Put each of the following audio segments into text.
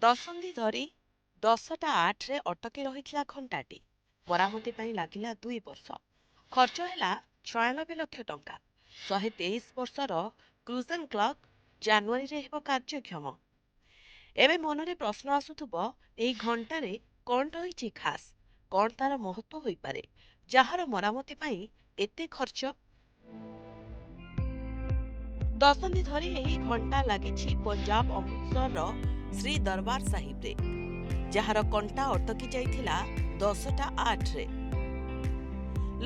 ଦଶନ୍ଧି ଧରି 10ଟା 8ରେ ଅଟକି ରହିଥିଲା ଘଣ୍ଟାଟି। ମରାମତି ପାଇଁ ଲାଗିଲା 2 ବର୍ଷ। ଖର୍ଚ୍ଚ ହେଲା 96 ଲକ୍ଷ ଟଙ୍କା। 123 ବର୍ଷର କ୍ରୁଜେନ୍ କ୍ଲକ୍ ଜାନୁଆରୀରେ ହେବ କାର୍ଯ୍ୟକ୍ଷମ। ଏବେ ମନରେ ପ୍ରଶ୍ନ ଆସୁଥିବ, ଏହି ଘଣ୍ଟାରେ କ'ଣ ରହିଛି ଖାସ୍? କ'ଣ ତାର ମହତ୍ଵ ହୋଇପାରେ, ଯାହାର ମରାମତି ପାଇଁ ଏତେ ଖର୍ଚ୍ଚ? ଦଶନ୍ଧି ଧରି ଏହି ଘଣ୍ଟା ଲାଗିଛି ପଞ୍ଜାବ ଅମୃତସରର ଶ୍ରୀ ଦରବାର ସାହିବରେ, ଯାହାର କଣ୍ଟା ଅଟକି ଯାଇଥିଲା 10ଟା 8ରେ।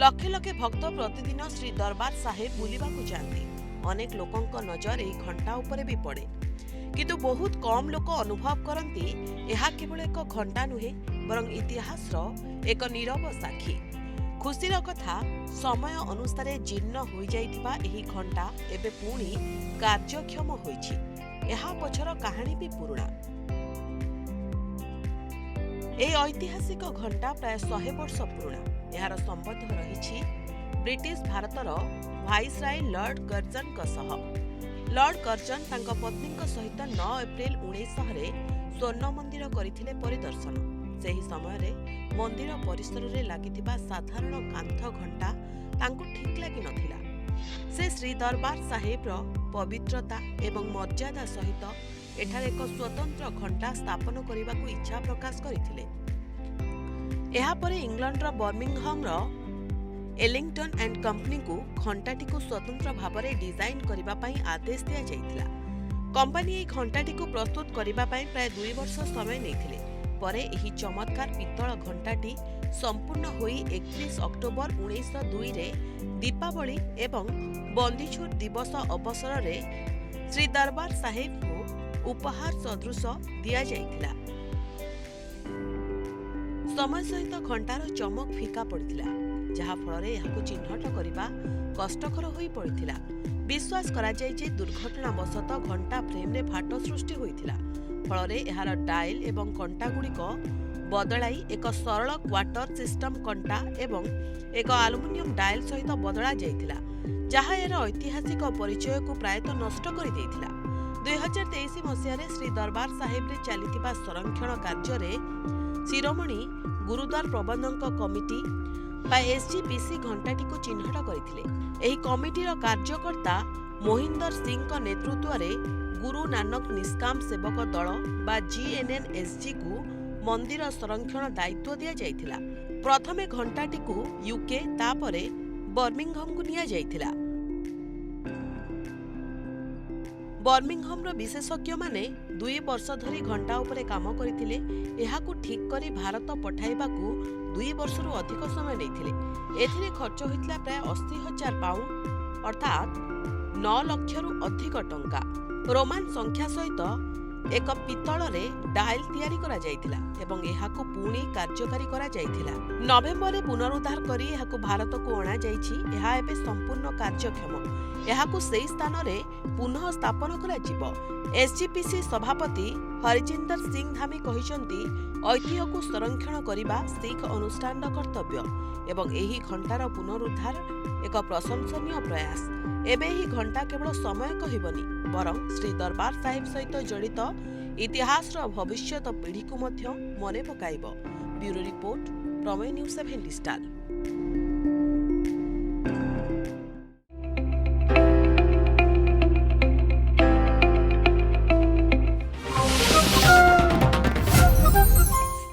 ଲକ୍ଷ ଲକ୍ଷ ଭକ୍ତ ପ୍ରତିଦିନ ଶ୍ରୀ ଦରବାର ସାହେବ ବୁଲିବାକୁ ଯାଆନ୍ତି। ଅନେକ ଲୋକଙ୍କ ନଜର ଏହି ଘଣ୍ଟା ଉପରେ ବି ପଡ଼େ, କିନ୍ତୁ ବହୁତ କମ୍ ଲୋକ ଅନୁଭବ କରନ୍ତି ଏହା କେବଳ ଏକ ଘଣ୍ଟା ନୁହେଁ, ବରଂ ଇତିହାସର ଏକ ନୀରବ ସାକ୍ଷୀ। ଖୁସିର କଥା, ସମୟ ଅନୁସାରେ ଜୀର୍ଣ୍ଣ ହୋଇଯାଇଥିବା ଏହି ଘଣ୍ଟା ଏବେ ପୁଣି କାର୍ଯ୍ୟକ୍ଷମ ହୋଇଛି। ଏହା ପଛର କାହାଣୀ ବି ପୁରୁଣା। ଏହି ଐତିହାସିକ ଘଣ୍ଟା ପ୍ରାୟ 100 ବର୍ଷ ପୁରୁଣା। ଏହାର ସମ୍ବନ୍ଧ ରହିଛି ବ୍ରିଟିଶ ଭାରତର ଭାଇସରାୟ ଲର୍ଡ କର୍ଜନଙ୍କ ସହ। ଲର୍ଡ କର୍ଜନ ତାଙ୍କ ପତ୍ନୀଙ୍କ ସହିତ 9 ଏପ୍ରିଲ 1900ରେ ସ୍ୱର୍ଣ୍ଣ ମନ୍ଦିର କରିଥିଲେ ପରିଦର୍ଶନ। ସେହି ସମୟରେ ମନ୍ଦିର ପରିସରରେ ଲାଗିଥିବା ସାଧାରଣ କାନ୍ଥ ଘଣ୍ଟା ତାଙ୍କୁ ଠିକ୍ ଲାଗିନଥିଲା। ସେ ଶ୍ରୀ ଦରବାର ସାହେବର ପବିତ୍ରତା ଏବଂ ମର୍ଯ୍ୟାଦା ସହିତ ଏଠାରେ ଏକ ସ୍ୱତନ୍ତ୍ର ଘଣ୍ଟା ସ୍ଥାପନ କରିବାକୁ ଇଚ୍ଛା ପ୍ରକାଶ କରିଥିଲେ। ଏହାପରେ ଇଂଲଣ୍ଡର ବର୍ମିଂହାମର ଏଲିଂଟନ ଆଣ୍ଡ କମ୍ପାନୀକୁ ଘଣ୍ଟାଟିକୁ ସ୍ୱତନ୍ତ୍ର ଭାବରେ ଡିଜାଇନ କରିବା ପାଇଁ ଆଦେଶ ଦିଆଯାଇଥିଲା। କମ୍ପାନୀ ଏହି ଘଣ୍ଟାଟିକୁ ପ୍ରସ୍ତୁତ କରିବା ପାଇଁ ପ୍ରାୟ 2 ବର୍ଷ ସମୟ ନେଇଥିଲେ। ପରେ ଏହି ଚମତ୍କାର ପିତ୍ତଳ ଘଣ୍ଟାଟି ସମ୍ପୂର୍ଣ୍ଣ ହୋଇ 31 ଅକ୍ଟୋବର 1902ରେ ଦୀପାବଳି ଏବଂ ବନ୍ଦିଛୋଡ଼ ଦିବସ ଅବସରରେ ଶ୍ରୀ ଦରବାର ସାହେବଙ୍କୁ ଉପହାର ସଦୃଶ ଦିଆଯାଇଥିଲା। ସମୟ ସହିତ ଘଣ୍ଟାର ଚମକ ଫିକା ପଡ଼ିଥିଲା, ଯାହା ଫଳରେ ଏହାକୁ ଚିହ୍ନଟ କରିବା କଷ୍ଟକର ହୋଇ ପଡ଼ିଥିଲା। ବିଶ୍ୱାସ କରାଯାଏ ଯେ ଦୁର୍ଘଟଣାବଶତଃ ଘଣ୍ଟା ଫ୍ରେମ୍ରେ ଫାଟ ସୃଷ୍ଟି ହୋଇଥିଲା, ଫଳରେ ଏହାର ଡାଏଲ ଏବଂ କଣ୍ଟାଗୁଡ଼ିକ ବଦଳାଇ ଏକ ସରଳ କ୍ୱାର୍ଟର ସିଷ୍ଟମ କଣ୍ଟା ଏବଂ ଏକ ଆଲୁମିନିୟମ ଡାଏଲ ସହିତ ବଦଳା ଯାଇଥିଲା, ଯାହା ଏହାର ଐତିହାସିକ ପରିଚୟକୁ ପ୍ରାୟତଃ ନଷ୍ଟ କରିଦେଇଥିଲା। 2023 ମସିହାରେ ଶ୍ରୀ ଦରବାର ସାହେବରେ ଚାଲିଥିବା ସଂରକ୍ଷଣ କାର୍ଯ୍ୟରେ ଶିରୋମଣି ଗୁରୁଦ୍ୱାର ପ୍ରବନ୍ଧକ କମିଟି ବା SGPC ଘଣ୍ଟାଟିକୁ ଚିହ୍ନଟ କରିଥିଲେ। ଏହି କମିଟିର କାର୍ଯ୍ୟକର୍ତ୍ତା ମୋହିନ୍ଦର ସିଂଙ୍କ ନେତୃତ୍ୱରେ ଗୁରୁ ନାନକ ନିଷ୍କାମ ସେବକ ଦଳ ବା GNNSGକୁ ମନ୍ଦିର ସଂରକ୍ଷଣ ଦାୟିତ୍ୱ ଦିଆଯାଇଥିଲା। ପ୍ରଥମେ ଘଣ୍ଟାଟିକୁ UK, ତାପରେ ବର୍ମିଂହାମକୁ ନିଆଯାଇଥିଲା। ବର୍ମିଂହାମର ବିଶେଷଜ୍ଞମାନେ 2 ବର୍ଷ ଧରି ଘଣ୍ଟା ଉପରେ କାମ କରିଥିଲେ। ଏହାକୁ ଠିକ୍ କରି ଭାରତ ପଠାଇବାକୁ 2 ବର୍ଷରୁ ଅଧିକ ସମୟ ନେଇଥିଲେ। ଏଥିରେ ଖର୍ଚ୍ଚ ହୋଇଥିଲା ପ୍ରାୟ 80,000 ପାଉଣ୍ଡ, ଅର୍ଥାତ୍ 9 ଲକ୍ଷରୁ ଅଧିକ ଟଙ୍କା। ରୋମାନ ସଂଖ୍ୟା ସହିତ ଏକ ପିତ୍ତଳରେ ଡାଏଲ ତିଆରି କରାଯାଇଥିଲା ଏବଂ ଏହାକୁ ପୁଣି କାର୍ଯ୍ୟକାରୀ କରାଯାଇଥିଲା। ନଭେମ୍ବରରେ ପୁନରୁଦ୍ଧାର କରି ଏହାକୁ ଭାରତକୁ ଅଣାଯାଇଛି। ଏହା ଏବେ ସମ୍ପୂର୍ଣ୍ଣ କାର୍ଯ୍ୟକ୍ଷମ। ଏହାକୁ ସେହି ସ୍ଥାନରେ ପୁନଃ ସ୍ଥାପନ କରାଯିବ। SGPC ସଭାପତି ହରଜିନ୍ଦର ସିଂ ଧାମୀ କହିଛନ୍ତି, ଐତିହ୍ୟକୁ ସଂରକ୍ଷଣ କରିବା ଶିଖ ଅନୁଷ୍ଠାନର କର୍ତ୍ତବ୍ୟ ଏବଂ ଏହି ଘଣ୍ଟାର ପୁନରୁଦ୍ଧାର ଏକ ପ୍ରଶଂସନୀୟ ପ୍ରୟାସ। ଏବେ ଏହି ଘଣ୍ଟା କେବଳ ସମୟ କହିବନି, ବରଂ ଶ୍ରୀ ଦରବାର ସାହେବ ସହିତ ଜଡ଼ିତ ଇତିହାସର ଭବିଷ୍ୟତ ପିଢ଼ିକୁ ମଧ୍ୟ ମନେ ପକାଇବ। ବ୍ୟୁରୋ ରିପୋର୍ଟ, ପ୍ରମେୟ ନ୍ୟୁଜ୍ 7 ଡିଜିଟାଲ।